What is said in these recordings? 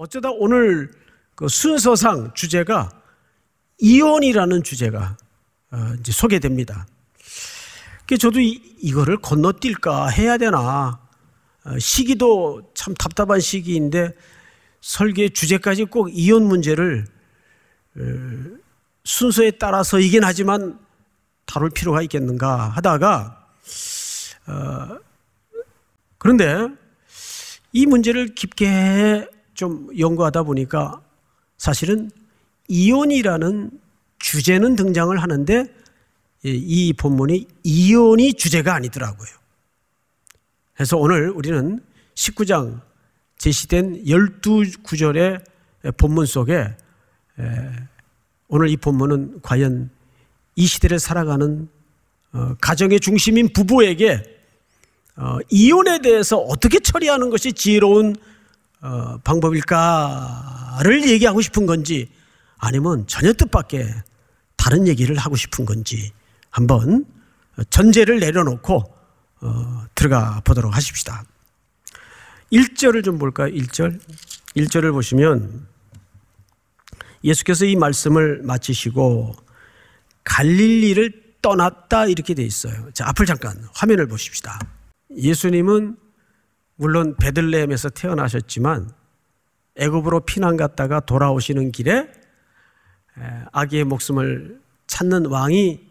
어쩌다 오늘 그 순서상 주제가 이혼이라는 주제가 이제 소개됩니다. 저도 이거를 건너뛸까 해야 되나, 시기도 참 답답한 시기인데 설계 주제까지 꼭 이혼 문제를 순서에 따라서이긴 하지만 다룰 필요가 있겠는가 하다가 그런데 이 문제를 깊게 좀 연구하다 보니까 사실은 이혼이라는 주제는 등장을 하는데 이 본문이 이혼이 주제가 아니더라고요. 그래서 오늘 우리는 19장 제시된 12구절의 본문 속에 오늘 이 본문은 과연 이 시대를 살아가는 가정의 중심인 부부에게 이혼에 대해서 어떻게 처리하는 것이 지혜로운 방법일까를 얘기하고 싶은 건지, 아니면 전혀 뜻밖의 다른 얘기를 하고 싶은 건지 한번 전제를 내려놓고 들어가 보도록 하십시다. 1절을 좀 볼까요? 1절을 보시면 예수께서 이 말씀을 마치시고 갈릴리를 떠났다 이렇게 돼 있어요. 자, 앞을 잠깐 화면을 보십시다. 예수님은 물론 베들레헴에서 태어나셨지만 애굽으로 피난 갔다가 돌아오시는 길에 아기의 목숨을 찾는 왕이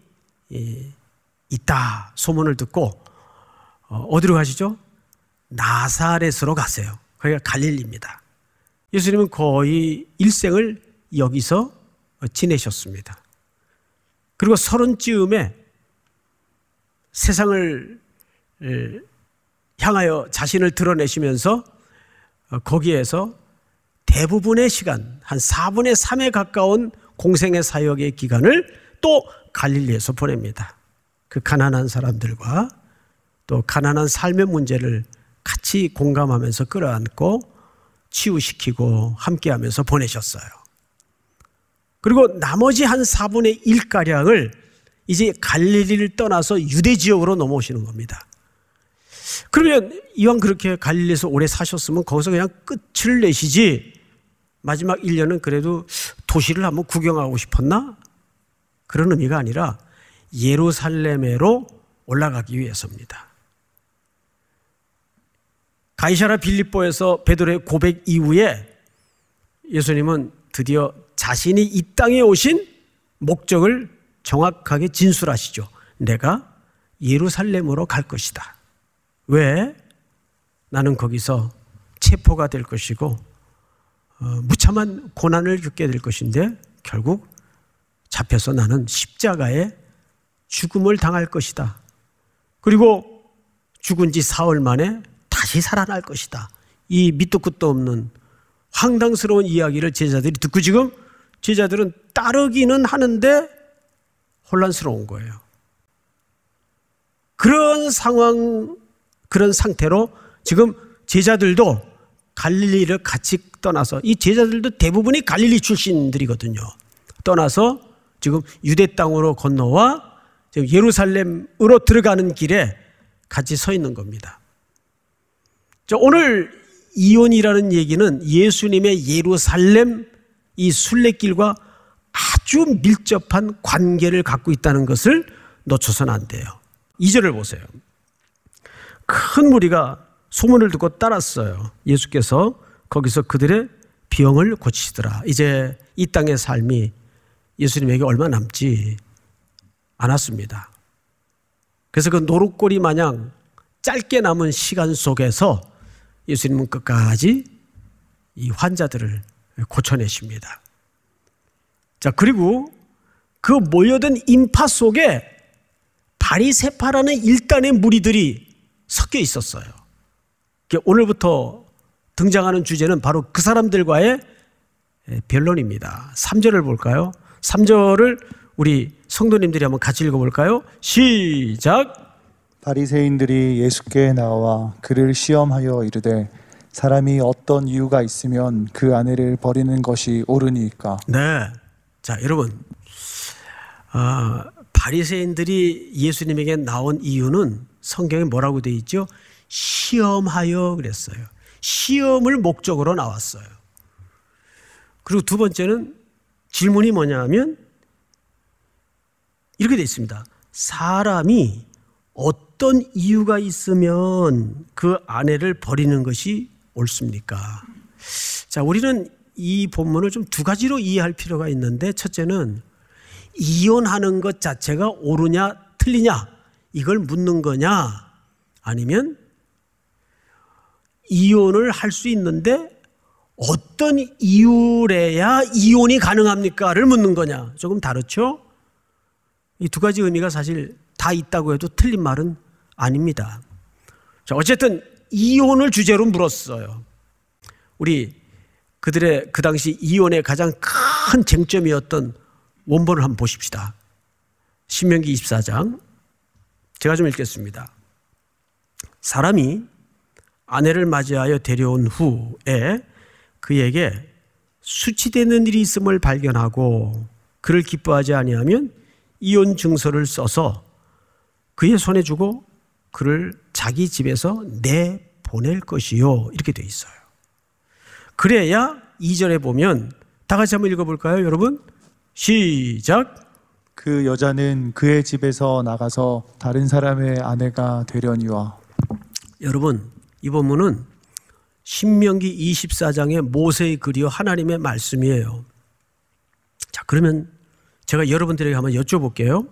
있다 소문을 듣고 어디로 가시죠? 나사렛으로 가세요. 거기가 갈릴리입니다. 예수님은 거의 일생을 여기서 지내셨습니다. 그리고 30쯤에 세상을 향하여 자신을 드러내시면서 거기에서 대부분의 시간, 한 4분의 3에 가까운 공생의 사역의 기간을 또 갈릴리에서 보냅니다. 그 가난한 사람들과 또 가난한 삶의 문제를 같이 공감하면서 끌어안고 치유시키고 함께하면서 보내셨어요. 그리고 나머지 한 4분의 1가량을 이제 갈릴리를 떠나서 유대 지역으로 넘어오시는 겁니다. 그러면 이왕 그렇게 갈릴리에서 오래 사셨으면 거기서 그냥 끝을 내시지, 마지막 1년은 그래도 도시를 한번 구경하고 싶었나? 그런 의미가 아니라 예루살렘으로 올라가기 위해서입니다. 가이사랴 빌립보에서 베드로의 고백 이후에 예수님은 드디어 자신이 이 땅에 오신 목적을 정확하게 진술하시죠. 내가 예루살렘으로 갈 것이다. 왜? 나는 거기서 체포가 될 것이고 무참한 고난을 겪게 될 것인데 결국 잡혀서 나는 십자가에 죽음을 당할 것이다. 그리고 죽은 지 사흘 만에 다시 살아날 것이다. 이 밑도 끝도 없는 황당스러운 이야기를 제자들이 듣고 지금 제자들은 따르기는 하는데 혼란스러운 거예요. 그런 상황, 그런 상태로 지금 제자들도 갈릴리를 같이 떠나서, 이 제자들도 대부분이 갈릴리 출신들이거든요. 떠나서 지금 유대 땅으로 건너와 지금 예루살렘으로 들어가는 길에 같이 서 있는 겁니다. 오늘 이혼이라는 얘기는 예수님의 예루살렘 이 순례길과 아주 밀접한 관계를 갖고 있다는 것을 놓쳐서는 안 돼요. 2절을 보세요. 큰 무리가 소문을 듣고 따랐어요. 예수께서 거기서 그들의 병을 고치시더라. 이제 이 땅의 삶이 예수님에게 얼마 남지 않았습니다. 그래서 그 노릇고리 마냥 짧게 남은 시간 속에서 예수님은 끝까지 이 환자들을 고쳐내십니다. 자, 그리고 그 모여든 인파 속에 바리새파라는 일단의 무리들이 섞여 있었어요. 오늘부터 등장하는 주제는 바로 그 사람들과의 변론입니다. 3절을 볼까요? 3절을 우리 성도님들이 한번 같이 읽어볼까요? 시작! 바리새인들이 예수께 나와 그를 시험하여 이르되 사람이 어떤 이유가 있으면 그 아내를 버리는 것이 옳으니까. 네, 자 여러분, 바리새인들이 예수님에게 나온 이유는 성경에 뭐라고 되어 있죠? 시험하여 그랬어요. 시험을 목적으로 나왔어요. 그리고 두 번째는 질문이 뭐냐면 이렇게 되어 있습니다. 사람이 어떤 이유가 있으면 그 아내를 버리는 것이 옳습니까? 자, 우리는 이 본문을 좀 두 가지로 이해할 필요가 있는데, 첫째는 이혼하는 것 자체가 옳으냐 틀리냐 이걸 묻는 거냐, 아니면 이혼을 할 수 있는데 어떤 이유래야 이혼이 가능합니까를 묻는 거냐. 조금 다르죠? 이 두 가지 의미가 사실 다 있다고 해도 틀린 말은 아닙니다. 자, 어쨌든 이혼을 주제로 물었어요. 우리 그들의 그 당시 이혼의 가장 큰 쟁점이었던 원본을 한번 보십시다. 신명기 24장 제가 좀 읽겠습니다. 사람이 아내를 맞이하여 데려온 후에 그에게 수치되는 일이 있음을 발견하고 그를 기뻐하지 아니하면 이혼 증서를 써서 그의 손에 주고 그를 자기 집에서 내보낼 것이요, 이렇게 돼 있어요. 그래야 2절에 보면 다 같이 한번 읽어볼까요, 여러분? 시작. 그 여자는 그의 집에서 나가서 다른 사람의 아내가 되려니와. 여러분, 이 본문은 신명기 24장의 모세의 글이요 하나님의 말씀이에요. 자, 그러면 제가 여러분들에게 한번 여쭤볼게요.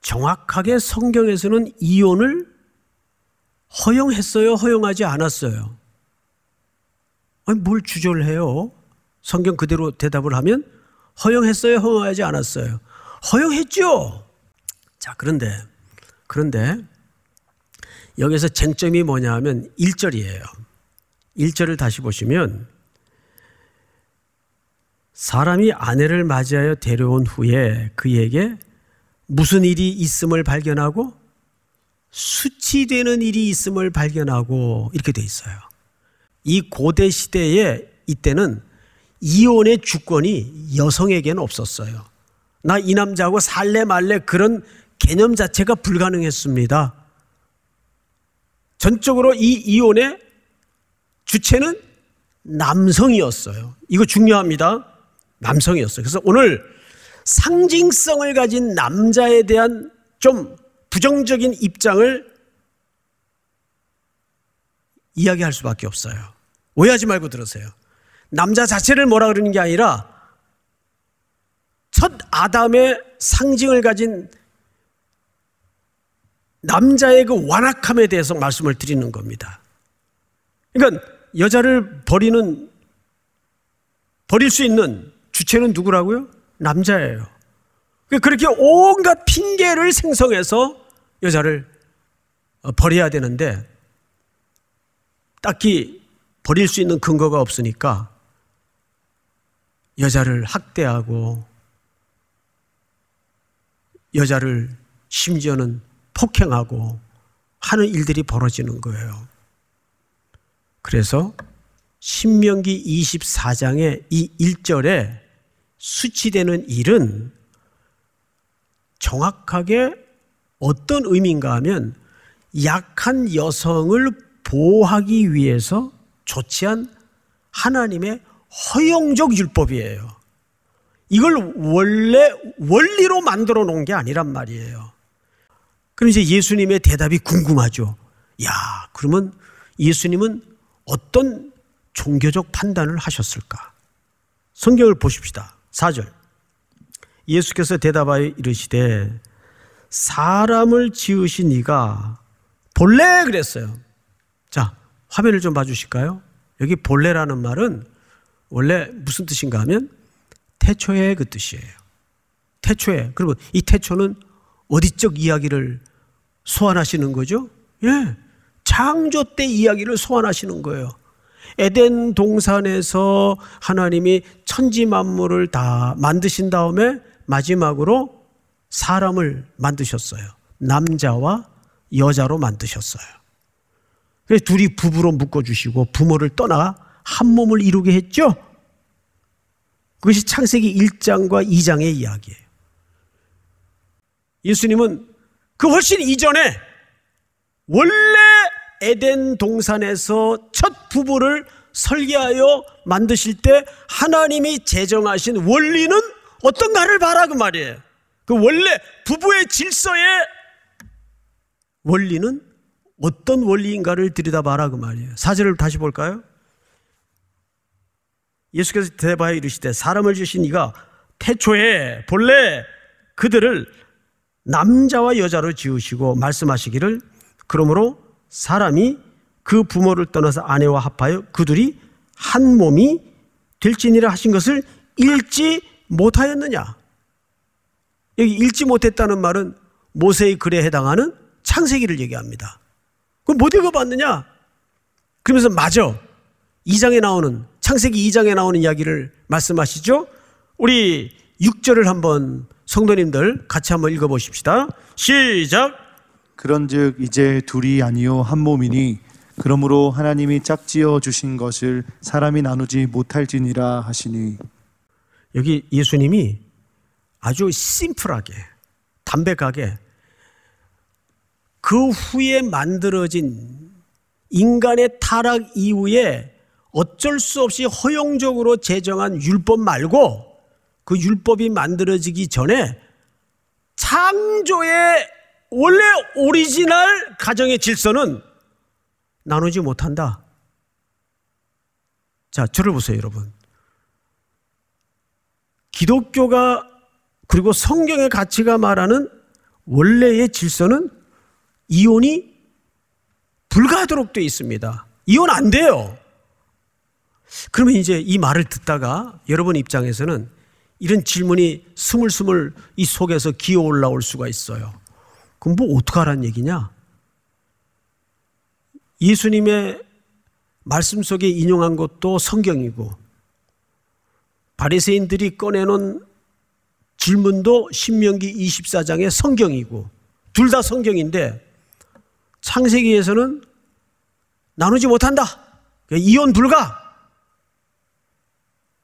정확하게 성경에서는 이혼을 허용했어요, 허용하지 않았어요? 아니, 뭘 주저를 해요? 성경 그대로 대답을 하면 허용했어요, 허용하지 않았어요? 허용했죠. 자, 그런데 여기서 쟁점이 뭐냐 하면 1절이에요. 1절을 다시 보시면 사람이 아내를 맞이하여 데려온 후에 그에게 무슨 일이 있음을 발견하고 수치되는 일이 있음을 발견하고, 이렇게 돼 있어요. 이 고대 시대에 이때는 이혼의 주권이 여성에게는 없었어요. 나 이 남자하고 살래 말래 그런 개념 자체가 불가능했습니다. 전적으로 이 이혼의 주체는 남성이었어요. 이거 중요합니다. 남성이었어요. 그래서 오늘 상징성을 가진 남자에 대한 좀 부정적인 입장을 이야기할 수밖에 없어요. 오해하지 말고 들으세요. 남자 자체를 뭐라 그러는 게 아니라 첫 아담의 상징을 가진 남자의 그 완악함에 대해서 말씀을 드리는 겁니다. 그러니까 여자를 버릴 수 있는 주체는 누구라고요? 남자예요. 그렇게 온갖 핑계를 생성해서 여자를 버려야 되는데 딱히 버릴 수 있는 근거가 없으니까 여자를 학대하고 여자를 심지어는 폭행하고 하는 일들이 벌어지는 거예요. 그래서 신명기 24장의 이 1절에 수치되는 일은 정확하게 어떤 의미인가 하면 약한 여성을 보호하기 위해서 조치한 하나님의 허용적 율법이에요. 이걸 원래 원리로 만들어 놓은 게 아니란 말이에요. 그럼 이제 예수님의 대답이 궁금하죠. 야, 그러면 예수님은 어떤 종교적 판단을 하셨을까? 성경을 보십시다. 4절. 예수께서 대답하여 이르시되 사람을 지으신 이가 본래 그랬어요. 자, 화면을 좀 봐주실까요? 여기 본래라는 말은 원래 무슨 뜻인가 하면 태초에 그 뜻이에요. 태초에. 그리고 이 태초는 어디적 이야기를 소환하시는 거죠? 예, 창조 때 이야기를 소환하시는 거예요. 에덴 동산에서 하나님이 천지 만물을 다 만드신 다음에 마지막으로 사람을 만드셨어요. 남자와 여자로 만드셨어요. 그래서 둘이 부부로 묶어주시고 부모를 떠나 한 몸을 이루게 했죠. 그것이 창세기 1장과 2장의 이야기예요. 예수님은 그 훨씬 이전에 원래 에덴 동산에서 첫 부부를 설계하여 만드실 때 하나님이 제정하신 원리는 어떤가를 봐라 그 말이에요. 그 원래 부부의 질서의 원리는 어떤 원리인가를 들여다봐라 그 말이에요. 4절을 다시 볼까요? 예수께서 대답하여 이르시되 사람을 지으신 이가 태초에 본래 그들을 남자와 여자로 지으시고 말씀하시기를 그러므로 사람이 그 부모를 떠나서 아내와 합하여 그들이 한 몸이 될지니라 하신 것을 읽지 못하였느냐. 여기 읽지 못했다는 말은 모세의 글에 해당하는 창세기를 얘기합니다. 그럼 못 읽어봤느냐? 그러면서 마저 2장에 나오는 창세기 2장에 나오는 이야기를 말씀하시죠. 우리 6절을 한번 성도님들 같이 한번 읽어보십시다. 시작. 그런즉 이제 둘이 아니요 한 몸이니 그러므로 하나님이 짝지어 주신 것을 사람이 나누지 못할지니라 하시니. 여기 예수님이 아주 심플하게 담백하게 그 후에 만들어진 인간의 타락 이후에 어쩔 수 없이 허용적으로 제정한 율법 말고 그 율법이 만들어지기 전에 창조의 원래 오리지널 가정의 질서는 나누지 못한다. 자, 저를 보세요, 여러분. 기독교가 그리고 성경의 가치가 말하는 원래의 질서는 이혼이 불가하도록 되어 있습니다. 이혼 안 돼요. 그러면 이제 이 말을 듣다가 여러분 입장에서는 이런 질문이 스물스물 이 속에서 기어 올라올 수가 있어요. 그럼 뭐 어떡하라는 얘기냐? 예수님의 말씀 속에 인용한 것도 성경이고 바리새인들이 꺼내놓은 질문도 신명기 24장의 성경이고 둘 다 성경인데 창세기에서는 나누지 못한다. 이혼 불가.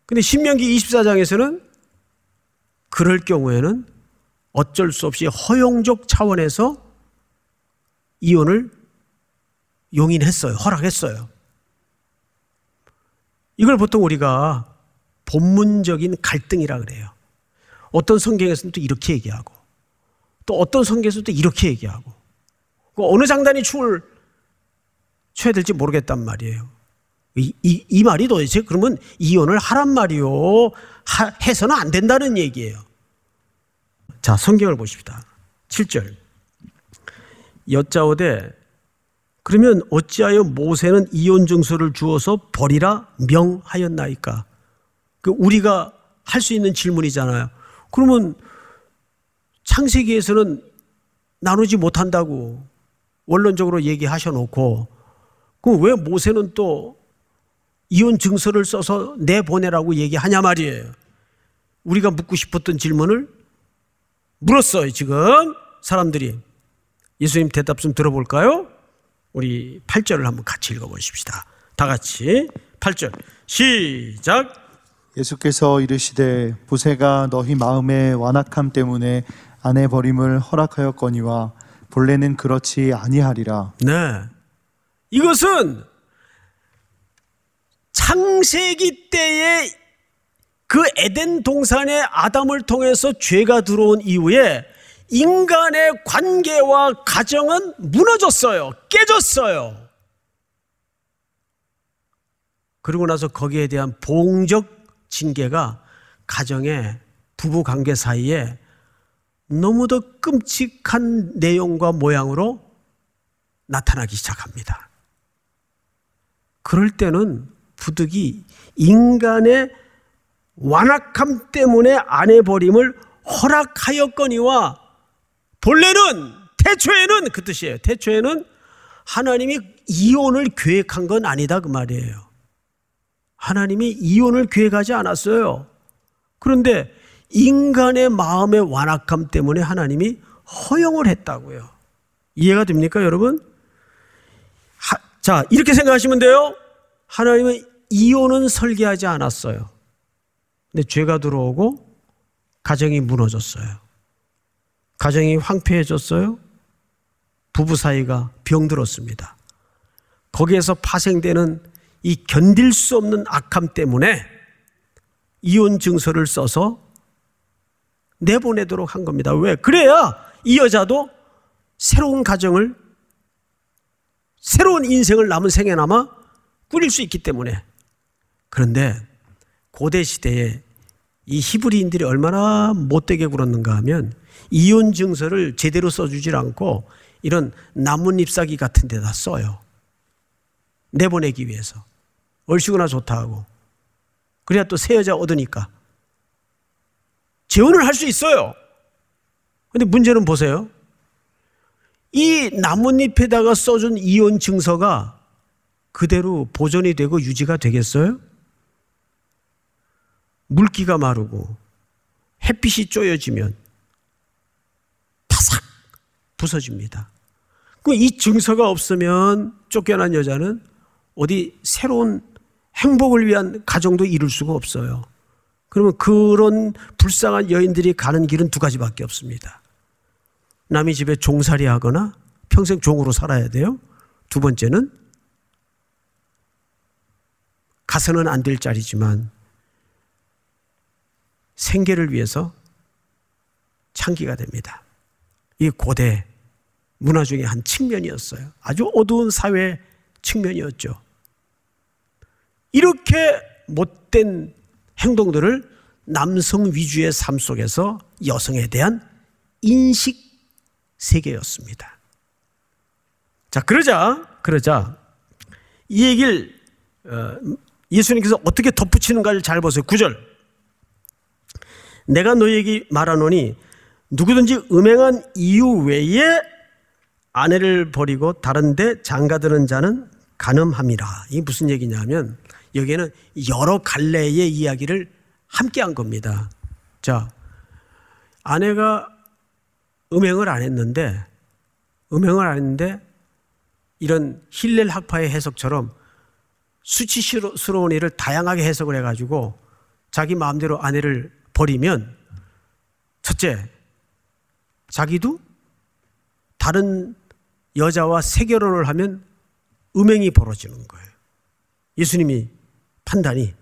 근데 신명기 24장에서는 그럴 경우에는 어쩔 수 없이 허용적 차원에서 이혼을 용인했어요. 허락했어요. 이걸 보통 우리가 본문적인 갈등이라 그래요. 어떤 성경에서는 또 이렇게 얘기하고 또 어떤 성경에서는 또 이렇게 얘기하고 어느 장단이 춤을 춰야 될지 모르겠단 말이에요. 이 말이 도대체 그러면 이혼을 하란 말이요? 해서는 안 된다는 얘기예요. 자, 성경을 보십시다. 7절. 여짜오되 그러면 어찌하여 모세는 이혼 증서를 주어서 버리라 명하였나이까? 우리가 할 수 있는 질문이잖아요. 그러면 창세기에서는 나누지 못한다고 원론적으로 얘기하셔놓고 그럼 왜 모세는 또 이혼 증서를 써서 내보내라고 얘기하냐 말이에요. 우리가 묻고 싶었던 질문을 물었어요. 지금 사람들이. 예수님 대답 좀 들어볼까요? 우리 8절을 한번 같이 읽어보십시다. 다 같이 8절 시작. 예수께서 이르시되 보세가 너희 마음의 완악함 때문에 아내 버림을 허락하였거니와 본래는 그렇지 아니하리라. 네, 이것은 창세기 때의 그 에덴 동산의 아담을 통해서 죄가 들어온 이후에 인간의 관계와 가정은 무너졌어요. 깨졌어요. 그리고 나서 거기에 대한 보응적 징계가 가정의 부부관계 사이에 너무도 끔찍한 내용과 모양으로 나타나기 시작합니다. 그럴 때는 부득이 인간의 완악함 때문에 아내 버림을 허락하였거니와 본래는 태초에는 그 뜻이에요. 태초에는 하나님이 이혼을 계획한 건 아니다 그 말이에요. 하나님이 이혼을 계획하지 않았어요. 그런데 인간의 마음의 완악함 때문에 하나님이 허용을 했다고요. 이해가 됩니까 여러분? 자, 이렇게 생각하시면 돼요. 하나님은 이혼은 설계하지 않았어요. 근데 죄가 들어오고 가정이 무너졌어요. 가정이 황폐해졌어요. 부부 사이가 병들었습니다. 거기에서 파생되는 이 견딜 수 없는 악함 때문에 이혼 증서를 써서 내보내도록 한 겁니다. 왜? 그래야 이 여자도 새로운 가정을, 새로운 인생을 남은 생에 남아 꾸릴 수 있기 때문에. 그런데 고대 시대에 이 히브리인들이 얼마나 못되게 굴었는가 하면 이혼 증서를 제대로 써주질 않고 이런 나뭇잎사귀 같은 데다 써요. 내보내기 위해서. 얼씨구나 좋다 하고. 그래야 또 새 여자 얻으니까. 재혼을 할 수 있어요. 근데 문제는 보세요. 이 나뭇잎에다가 써준 이혼 증서가 그대로 보존이 되고 유지가 되겠어요? 물기가 마르고 햇빛이 쪼여지면 바삭 부서집니다. 이 증서가 없으면 쫓겨난 여자는 어디 새로운 행복을 위한 가정도 이룰 수가 없어요. 그러면 그런 불쌍한 여인들이 가는 길은 두 가지밖에 없습니다. 남의 집에 종살이 하거나 평생 종으로 살아야 돼요. 두 번째는 가서는 안 될 자리지만 생계를 위해서 창기가 됩니다. 이게 고대 문화 중에 한 측면이었어요. 아주 어두운 사회 측면이었죠. 이렇게 못된 행동들을 남성 위주의 삶 속에서 여성에 대한 인식 세계였습니다. 자, 그러자 이 얘기를 예수님께서 어떻게 덧붙이는가를 잘 보세요. 9절. 내가 너희에게 말하노니 누구든지 음행한 이유 외에 아내를 버리고 다른 데 장가드는 자는 간음함이라. 이게 무슨 얘기냐면 여기에는 여러 갈래의 이야기를 함께 한 겁니다. 자, 아내가 음행을 안 했는데 이런 힐렐 학파의 해석처럼 수치스러운 일을 다양하게 해석을 해가지고 자기 마음대로 아내를 버리면 첫째, 자기도 다른 여자와 세결혼을 하면 음행이 벌어지는 거예요. 예수님이 판단이.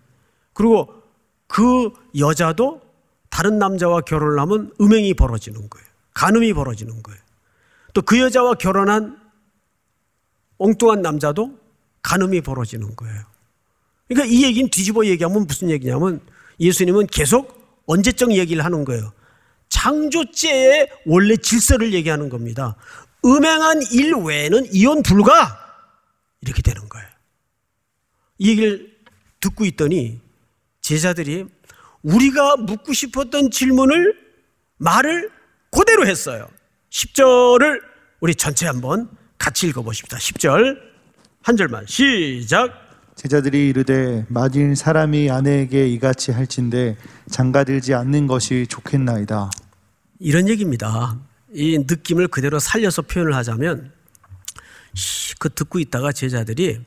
그리고 그 여자도 다른 남자와 결혼을 하면 음행이 벌어지는 거예요. 간음이 벌어지는 거예요. 또 그 여자와 결혼한 엉뚱한 남자도 간음이 벌어지는 거예요. 그러니까 이 얘기는 뒤집어 얘기하면 무슨 얘기냐면 예수님은 계속 언제적 얘기를 하는 거예요. 창조죄의 원래 질서를 얘기하는 겁니다. 음행한 일 외에는 이혼 불가 이렇게 되는 거예요. 이 얘기를 듣고 있더니 제자들이 우리가 묻고 싶었던 말을 그대로 했어요. 10절을 우리 전체 한번 같이 읽어보십시다. 10절 한 절만 시작. 제자들이 이르되 만일 사람이 아내에게 이같이 할진대 장가들지 않는 것이 좋겠나이다. 이런 얘기입니다. 이 느낌을 그대로 살려서 표현을 하자면 그 듣고 있다가 제자들이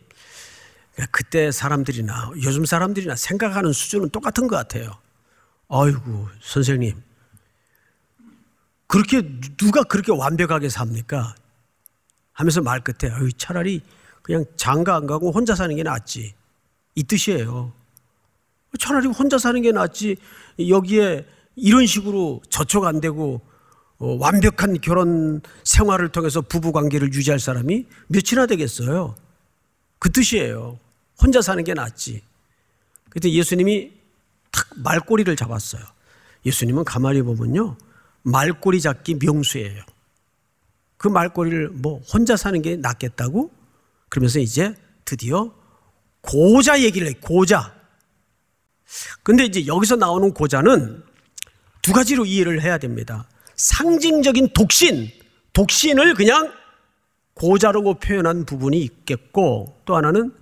그때 사람들이나 요즘 사람들이나 생각하는 수준은 똑같은 것 같아요. 아이고 선생님, 누가 그렇게 완벽하게 삽니까? 하면서 말 끝에 차라리 그냥 장가 안 가고 혼자 사는 게 낫지, 이 뜻이에요. 차라리 혼자 사는 게 낫지 여기에 이런 식으로 저촉 안 되고 완벽한 결혼 생활을 통해서 부부관계를 유지할 사람이 몇이나 되겠어요. 그 뜻이에요. 혼자 사는 게 낫지. 그때 예수님이 탁 말꼬리를 잡았어요. 예수님은 가만히 보면요, 말꼬리 잡기 명수예요. 그 말꼬리를 혼자 사는 게 낫겠다고? 그러면서 이제 드디어 고자 얘기를 해요. 고자. 근데 이제 여기서 나오는 고자는 두 가지로 이해를 해야 됩니다. 상징적인 독신을 그냥 고자라고 표현한 부분이 있겠고, 또 하나는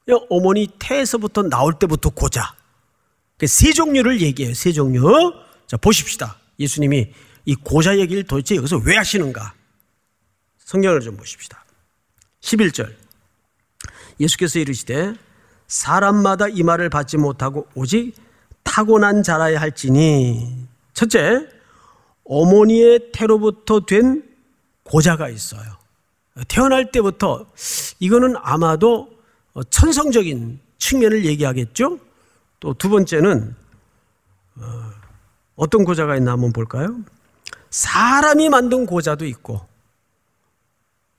그냥 어머니 태에서부터 나올 때부터 고자. 세 종류를 얘기해요. 세 종류. 자, 보십시다. 예수님이 이 고자 얘기를 도대체 여기서 왜 하시는가? 성경을 좀 보십시다. 11절. 예수께서 이르시되 사람마다 이 말을 받지 못하고 오직 타고난 자라야 할지니. 첫째, 어머니의 태로부터 된 고자가 있어요. 태어날 때부터 이거는 아마도 천성적인 측면을 얘기하겠죠. 또 두 번째는 어떤 고자가 있나 한번 볼까요? 사람이 만든 고자도 있고,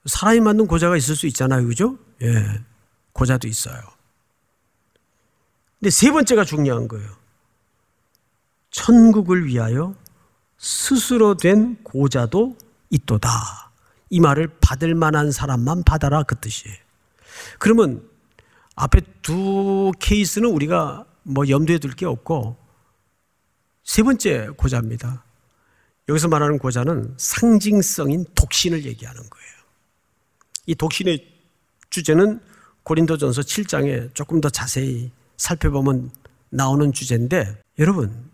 사람이 만든 고자가 있을 수 있잖아요, 그죠? 예, 고자도 있어요. 근데 세 번째가 중요한 거예요. 천국을 위하여 스스로 된 고자도 있도다. 이 말을 받을 만한 사람만 받아라, 그 뜻이에요. 그러면 앞에 두 케이스는 우리가 염두에 둘 게 없고, 세 번째 고자입니다. 여기서 말하는 고자는 상징성인 독신을 얘기하는 거예요. 이 독신의 주제는 고린도전서 7장에 조금 더 자세히 살펴보면 나오는 주제인데, 여러분,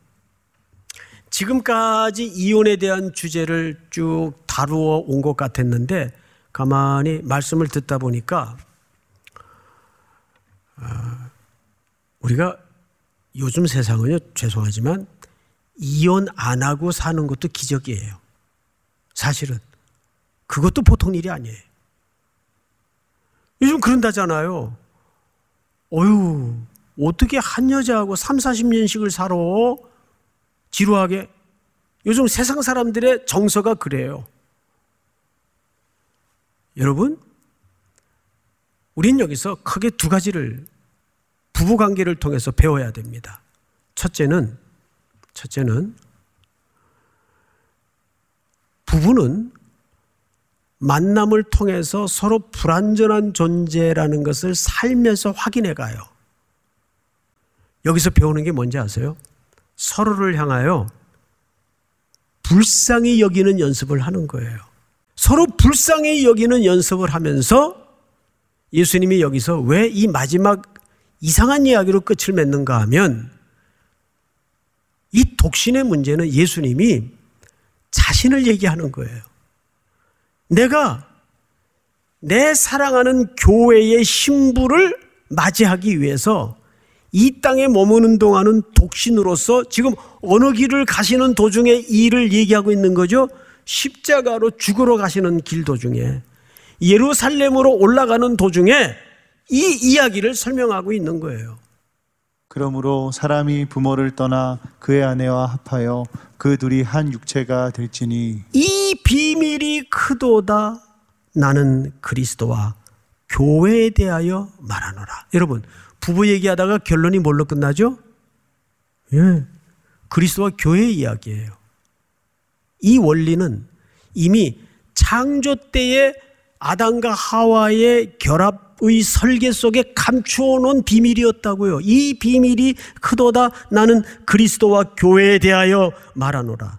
지금까지 이혼에 대한 주제를 쭉 다루어 온 것 같았는데 가만히 말씀을 듣다 보니까 우리가 요즘 세상은요, 죄송하지만 이혼 안 하고 사는 것도 기적이에요. 사실은 그것도 보통 일이 아니에요. 요즘 그런다잖아요. 어휴, 어떻게 한 여자하고 30-40년씩을 살아? 지루하게. 요즘 세상 사람들의 정서가 그래요. 여러분, 우린 여기서 크게 두 가지를 부부관계를 통해서 배워야 됩니다. 첫째는 부부는 만남을 통해서 서로 불완전한 존재라는 것을 살면서 확인해 가요. 여기서 배우는 게 뭔지 아세요? 서로를 향하여 불쌍히 여기는 연습을 하는 거예요. 서로 불쌍히 여기는 연습을 하면서 예수님이 여기서 왜 이 마지막 이상한 이야기로 끝을 맺는가 하면, 이 독신의 문제는 예수님이 자신을 얘기하는 거예요. 내가 내 사랑하는 교회의 신부를 맞이하기 위해서 이 땅에 머무는 동안은 독신으로서 지금 어느 길을 가시는 도중에 이 일을 얘기하고 있는 거죠. 십자가로 죽으러 가시는 길 도중에, 예루살렘으로 올라가는 도중에 이 이야기를 설명하고 있는 거예요. 그러므로 사람이 부모를 떠나 그의 아내와 합하여 그 둘이 한 육체가 될지니 이 비밀이 크도다. 나는 그리스도와 교회에 대하여 말하노라. 여러분, 부부 얘기하다가 결론이 뭘로 끝나죠? 예, 그리스도와 교회의 이야기예요. 이 원리는 이미 창조 때의 아담과 하와의 결합의 설계 속에 감추어 놓은 비밀이었다고요. 이 비밀이 크도다. 나는 그리스도와 교회에 대하여 말하노라.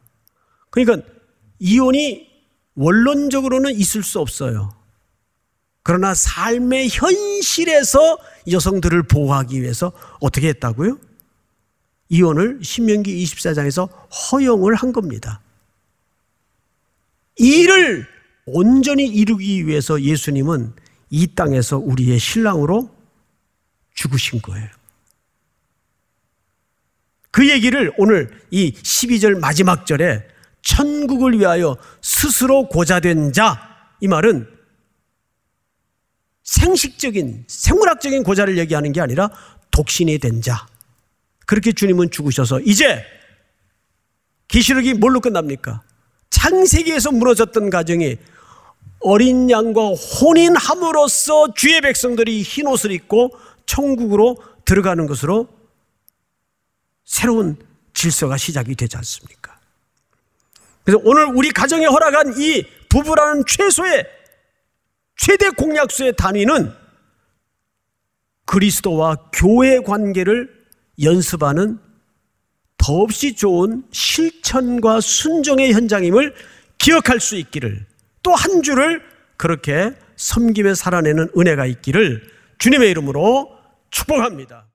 그러니까 이혼이 원론적으로는 있을 수 없어요. 그러나 삶의 현실에서 여성들을 보호하기 위해서 어떻게 했다고요? 이혼을 신명기 24장에서 허용을 한 겁니다. 이 일을 온전히 이루기 위해서 예수님은 이 땅에서 우리의 신랑으로 죽으신 거예요. 그 얘기를 오늘 이 12절 마지막 절에 천국을 위하여 스스로 고자된 자, 이 말은 생식적인 생물학적인 고자를 얘기하는 게 아니라 독신이 된 자, 그렇게 주님은 죽으셔서 이제 계시록이 뭘로 끝납니까? 창세기에서 무너졌던 가정이 어린 양과 혼인함으로써 주의 백성들이 흰 옷을 입고 천국으로 들어가는 것으로 새로운 질서가 시작이 되지 않습니까? 그래서 오늘 우리 가정에 허락한 이 부부라는 최대 공약수의 단위는 그리스도와 교회 관계를 연습하는 더없이 좋은 실천과 순종의 현장임을 기억할 수 있기를, 또 한 주를 그렇게 섬기며 살아내는 은혜가 있기를 주님의 이름으로 축복합니다.